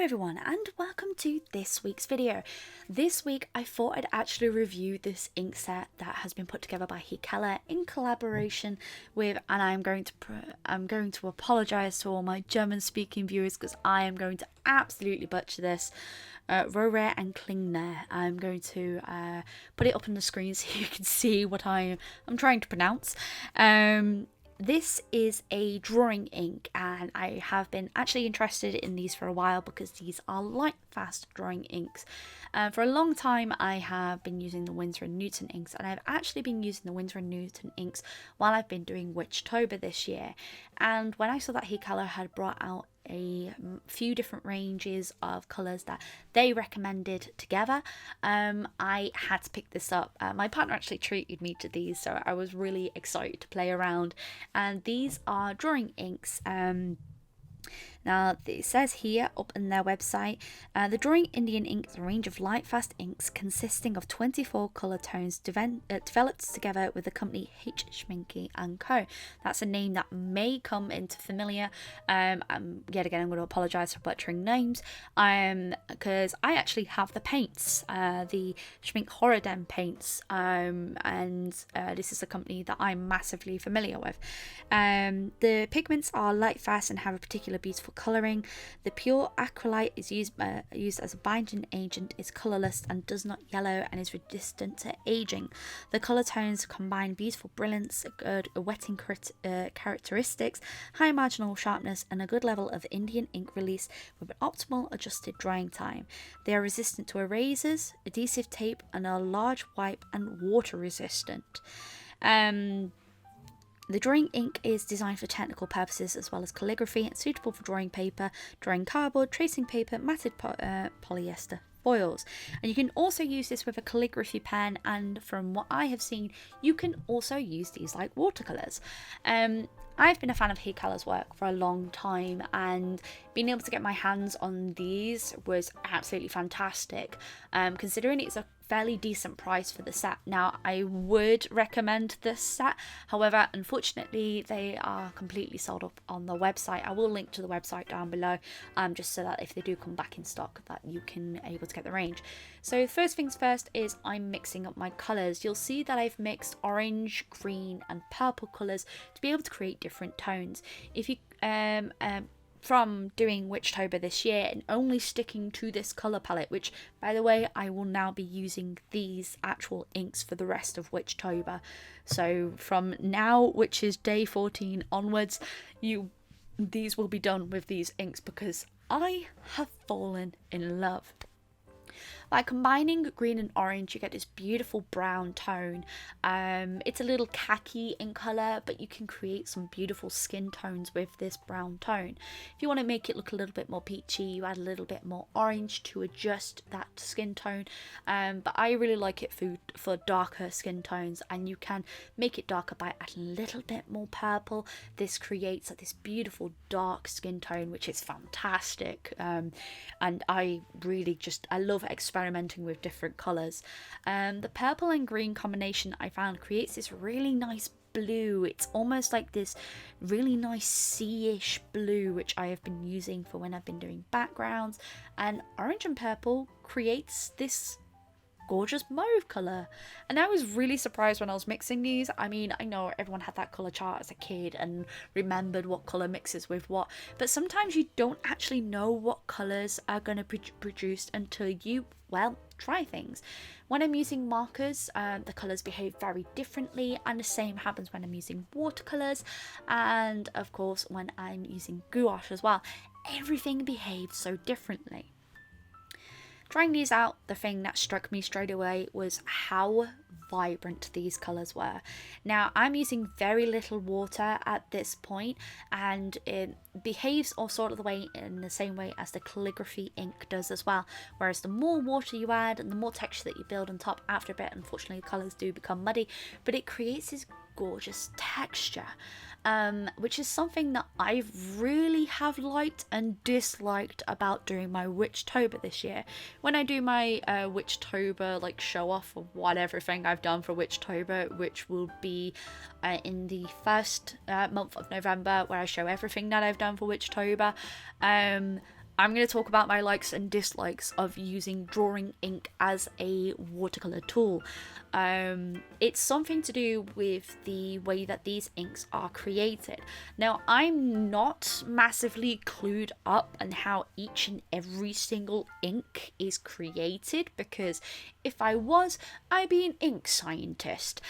everyone, and welcome to this week's video. This week I thought I'd actually review this ink set that has been put together by Heikala in collaboration with, and I'm going to apologize to all my German speaking viewers because I am going to absolutely butcher this. Rohrer&Klingner. I'm going to put it up on the screen so you can see what I'm trying to pronounce. This is a drawing ink, and I have been actually interested in these for a while because these are Lightfast drawing inks. For a long time I have been using the Winsor and Newton inks, and I've actually been using the Winsor and Newton inks while I've been doing Witchtober this year. And when I saw that Heikala had brought out a few different ranges of colours that they recommended together, I had to pick this up. My partner actually treated me to these, so I was really excited to play around. And these are drawing inks. Now, it says here up in their website, the Drawing Indian ink is a range of Lightfast inks consisting of 24 colour tones developed together with the company H. Schminke & Co. That's a name that may come into familiar. Yet again, I'm going to apologise for butchering names because I actually have the paints, the Schmink Horror paints, and this is a company that I'm massively familiar with. The pigments are Lightfast and have a particular beautiful colouring. The pure Aquarelle is used as a binding agent, is colourless and does not yellow, and is resistant to aging. The colour tones combine beautiful brilliance, good wetting characteristics, high marginal sharpness, and a good level of Indian ink release with an optimal adjusted drying time. They are resistant to erasers, adhesive tape, and are large wipe and water resistant. The drawing ink is designed for technical purposes as well as calligraphy and suitable for drawing paper, drawing cardboard, tracing paper, matted polyester foils. And you can also use this with a calligraphy pen, and from what I have seen, you can also use these like watercolours. I've been a fan of Heikala's work for a long time, and being able to get my hands on these was absolutely fantastic, considering it's a fairly decent price for the set. Now, I would recommend this set, however, unfortunately they are completely sold up on the website. I will link to the website down below, just so that if they do come back in stock that you can able to get the range. So first things first is I'm mixing up my colours. You'll see that I've mixed orange, green and purple colours to be able to create different tones. If you from doing Witchtober this year and only sticking to this colour palette, which by the way I will now be using these actual inks for the rest of Witchtober. So from now, which is day 14 onwards, these will be done with these inks because I have fallen in love. By combining green and orange, you get this beautiful brown tone. It's a little khaki in colour, but you can create some beautiful skin tones with this brown tone. If you want to make it look a little bit more peachy, you add a little bit more orange to adjust that skin tone. But I really like it for darker skin tones, and you can make it darker by adding a little bit more purple. This creates like this beautiful dark skin tone, which is fantastic. And I love experimenting with different colours. The purple and green combination I found creates this really nice blue. It's almost like this really nice sea-ish blue, which I have been using for when I've been doing backgrounds. And orange and purple creates this gorgeous mauve colour, and I was really surprised when I was mixing these. I mean, I know everyone had that colour chart as a kid and remembered what colour mixes with what, but sometimes you don't actually know what colours are going to be produced until you, well, try things. When I'm using markers, the colours behave very differently, and the same happens when I'm using watercolours, and of course when I'm using gouache as well. Everything behaves so differently. Trying these out, the thing that struck me straight away was how vibrant these colours were. Now, I'm using very little water at this point, and it behaves all sort of the way in the same way as the calligraphy ink does as well. Whereas the more water you add and the more texture that you build on top, after a bit, unfortunately, the colours do become muddy, but it creates this gorgeous texture. Which is something that I really have liked and disliked about doing my Witchtober this year. When I do my Witchtober like show off of whatever thing I've done for Witchtober, which will be in the first month of November, where I show everything that I've done for Witchtober, I'm going to talk about my likes and dislikes of using drawing ink as a watercolor tool. It's something to do with the way that these inks are created. Now, I'm not massively clued up on how each and every single ink is created, because if I was, I'd be an ink scientist.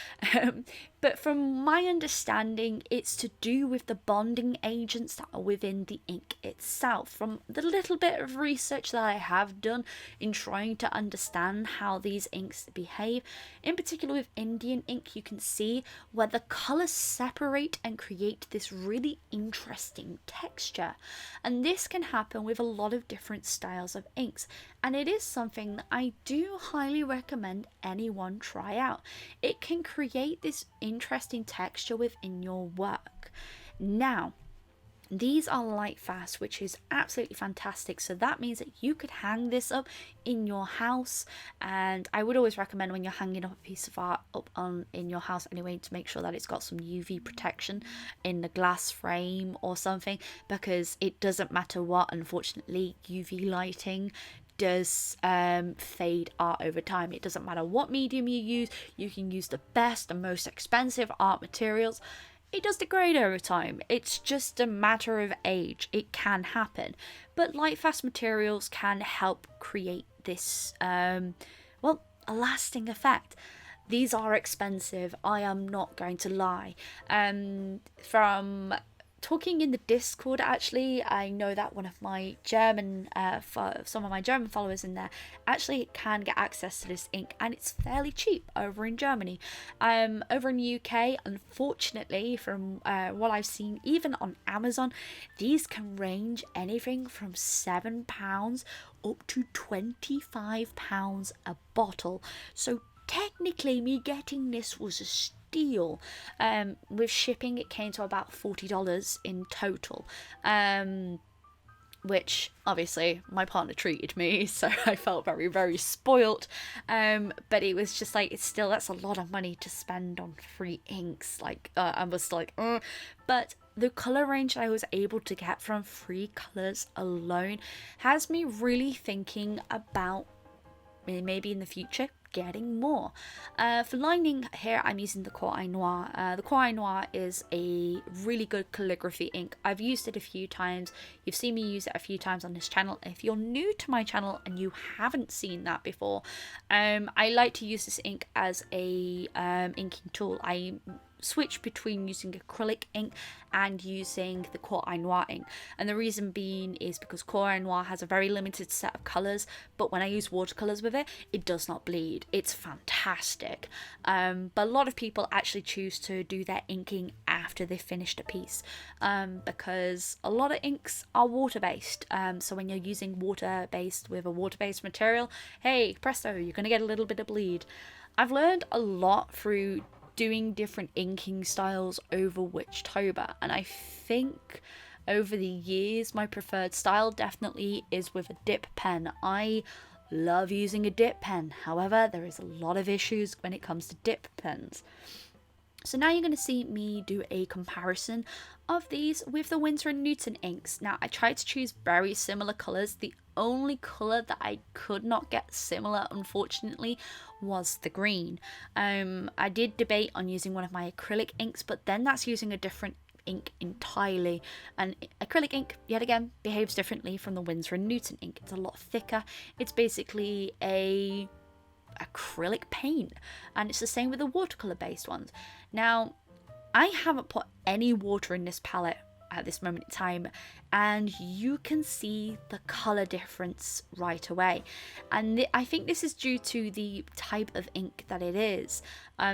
But from my understanding, it's to do with the bonding agents that are within the ink itself. From the little bit of research that I have done in trying to understand how these inks behave, in particular with Indian ink, you can see where the colours separate and create this really interesting texture. And this can happen with a lot of different styles of inks. And it is something that I do highly recommend anyone try out. It can create this interesting texture within your work. Now, these are Lightfast, which is absolutely fantastic. So that means that you could hang this up in your house. And I would always recommend, when you're hanging up a piece of art up in your house anyway, to make sure that it's got some UV protection in the glass frame or something, because it doesn't matter what, unfortunately, UV lighting does fade art over time. It doesn't matter what medium you use. You can use the best and most expensive art materials. It does degrade over time. It's just a matter of age. It can happen. But Lightfast materials can help create this, a lasting effect. These are expensive, I am not going to lie. From talking in the Discord, actually, I know that one of my German, some of my German followers in there actually can get access to this ink, and it's fairly cheap over in Germany. Over in the UK, unfortunately, from what I've seen, even on Amazon, these can range anything from £7 up to £25 a bottle. So technically, me getting this was a deal. With shipping, it came to about $40 in total, which obviously my partner treated me, so I felt very, very spoilt. But it was just like, that's a lot of money to spend on free inks. I was like, but the color range I was able to get from free colors alone has me really thinking about maybe in the future getting more. For lining here, I'm using the Koh-I-Nor. The Koh-I-Nor is a really good calligraphy ink. I've used it a few times. You've seen me use it a few times on this channel. If you're new to my channel and you haven't seen that before, I like to use this ink as a inking tool. I switch between using acrylic ink and using the Koh-I-Nor ink, and the reason being is because Koh-I-Nor has a very limited set of colours, but when I use watercolours with it, it does not bleed. It's fantastic. But a lot of people actually choose to do their inking after they've finished a piece, because a lot of inks are water-based. So when you're using water-based with a water-based material, hey, presto, you're going to get a little bit of bleed. I've learned a lot through doing different inking styles over Witchtober, and I think over the years my preferred style definitely is with a dip pen. I love using a dip pen, however there is a lot of issues when it comes to dip pens. So now you're going to see me do a comparison of these with the Winsor and Newton inks. Now I tried to choose very similar colours. The only colour that I could not get similar, unfortunately, was the green. I did debate on using one of my acrylic inks, but then that's using a different ink entirely, and acrylic ink, yet again, behaves differently from the Winsor and Newton ink. It's a lot thicker. It's basically a acrylic paint, and it's the same with the watercolor based ones. Now I haven't put any water in this palette at this moment in time, and you can see the color difference right away, and I think this is due to the type of ink that it is.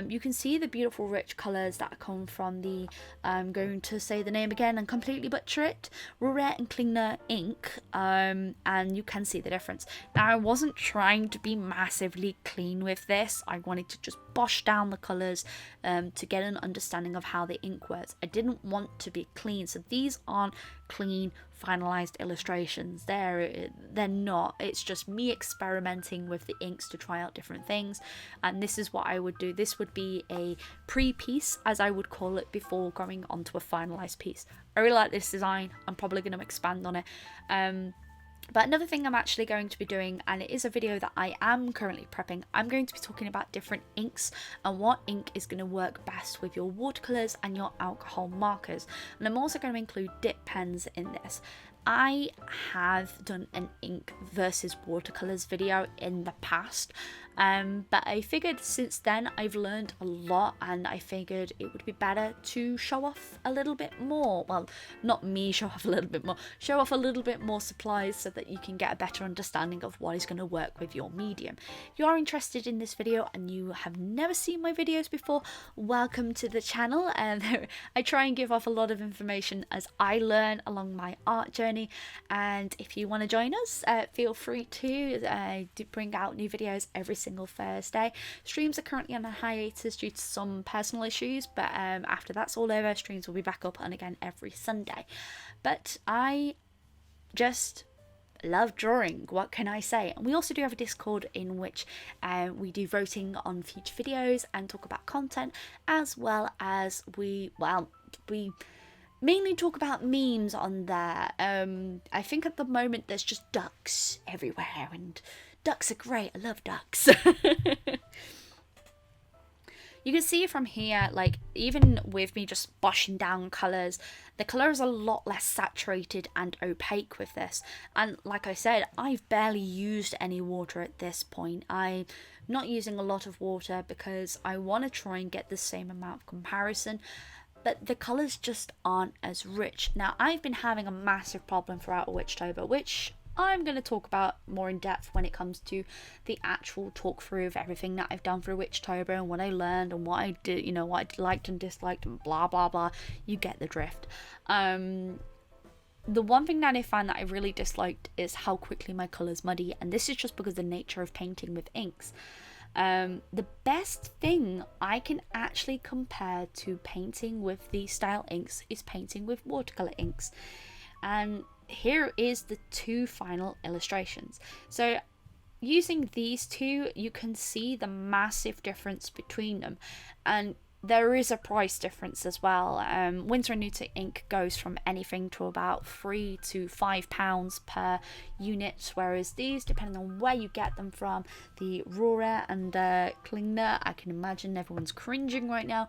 You can see the beautiful rich colors that come from the, I'm going to say the name again and completely butcher it, Rohrer&Klingner ink, and you can see the difference. Now I wasn't trying to be massively clean with this. I wanted to just bosh down the colors to get an understanding of how the ink works. I didn't want to be clean, so these aren't clean finalized illustrations. They're not. It's just me experimenting with the inks to try out different things, and this is what I would do. This would be a pre-piece, as I would call it, before going onto a finalized piece. I really like this design. I'm probably going to expand on it. But another thing I'm actually going to be doing, and it is a video that I am currently prepping, I'm going to be talking about different inks and what ink is going to work best with your watercolours and your alcohol markers. And I'm also going to include dip pens in this. I have done an ink versus watercolours video in the past, but I figured since then I've learned a lot, and I figured it would be better to show off a little bit more. Well, not me show off a little bit more, show off a little bit more supplies so that you can get a better understanding of what is going to work with your medium. If you are interested in this video and you have never seen my videos before, welcome to the channel. I try and give off a lot of information as I learn along my art journey. And if you want to join us, feel free to bring out new videos every single Thursday. Streams are currently on a hiatus due to some personal issues, but after that's all over, streams will be back up and again every Sunday. But I just love drawing, what can I say? And we also do have a Discord in which we do voting on future videos and talk about content, as well as we mainly talk about memes on there. I think at the moment there's just ducks everywhere, and ducks are great. I love ducks. You can see from here, like, even with me just washing down colours, the colour is a lot less saturated and opaque with this. And like I said, I've barely used any water at this point. I'm not using a lot of water because I want to try and get the same amount of comparison, but the colours just aren't as rich. Now, I've been having a massive problem throughout Witchtober, which I'm going to talk about more in depth when it comes to the actual talk through of everything that I've done through Witchtober and what I learned and what I did, you know, what I liked and disliked and blah blah blah. You get the drift. The one thing that I find that I really disliked is how quickly my colours muddy, and this is just because of the nature of painting with inks. The best thing I can actually compare to painting with these style inks is painting with watercolor inks. And here is the two final illustrations. So using these two, you can see the massive difference between them, and there is a price difference as well. Winsor and Newton ink goes from anything to about £3 to £5 per unit, whereas these, depending on where you get them from, the Rohrer&Klingner, I can imagine everyone's cringing right now,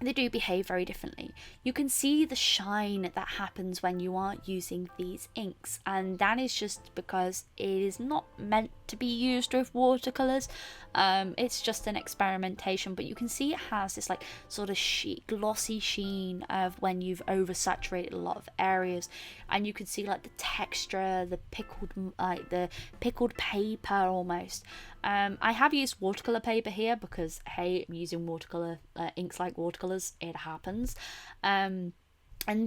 they do behave very differently. You can see the shine that happens when you aren't using these inks, and that is just because it is not meant to be used with watercolors. It's just an experimentation, but you can see it has this like sort of glossy sheen of when you've oversaturated a lot of areas, and you can see like the texture, the pickled paper almost. I have used watercolor paper here because, hey, I'm using watercolor inks like watercolors, it happens. And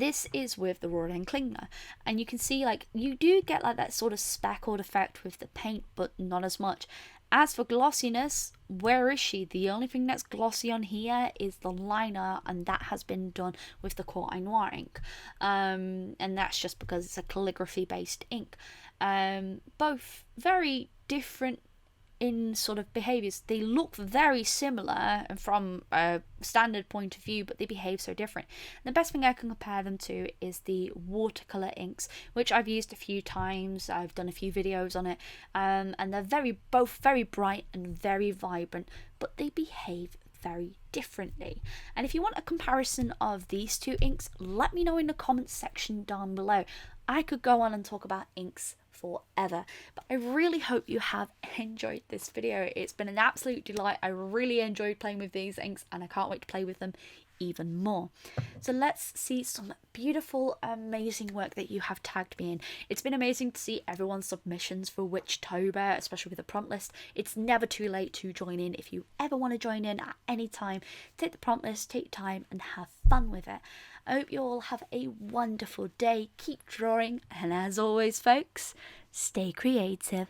this is with the Rohrer&Klingner, and you can see like you do get like that sort of speckled effect with the paint, but not as much. As for glossiness, where is she? The only thing that's glossy on here is the liner, and that has been done with the Koh-I-Nor ink, and that's just because it's a calligraphy based ink. Both very different in sort of behaviors. They look very similar from a standard point of view, but they behave so different. And the best thing I can compare them to is the watercolor inks, which I've used a few times. I've done a few videos on it, and they're both very bright and very vibrant, but they behave very differently. And if you want a comparison of these two inks, let me know in the comments section down below. I could go on and talk about inks forever, but I really hope you have enjoyed this video. It's been an absolute delight. I really enjoyed playing with these inks, and I can't wait to play with them even more. So let's see some beautiful, amazing work that you have tagged me in. It's been amazing to see everyone's submissions for Witchtober, especially with the prompt list. It's never too late to join in. If you ever want to join in at any time, take the prompt list, take time, and have fun with it. I hope you all have a wonderful day. Keep drawing, and as always, folks, stay creative.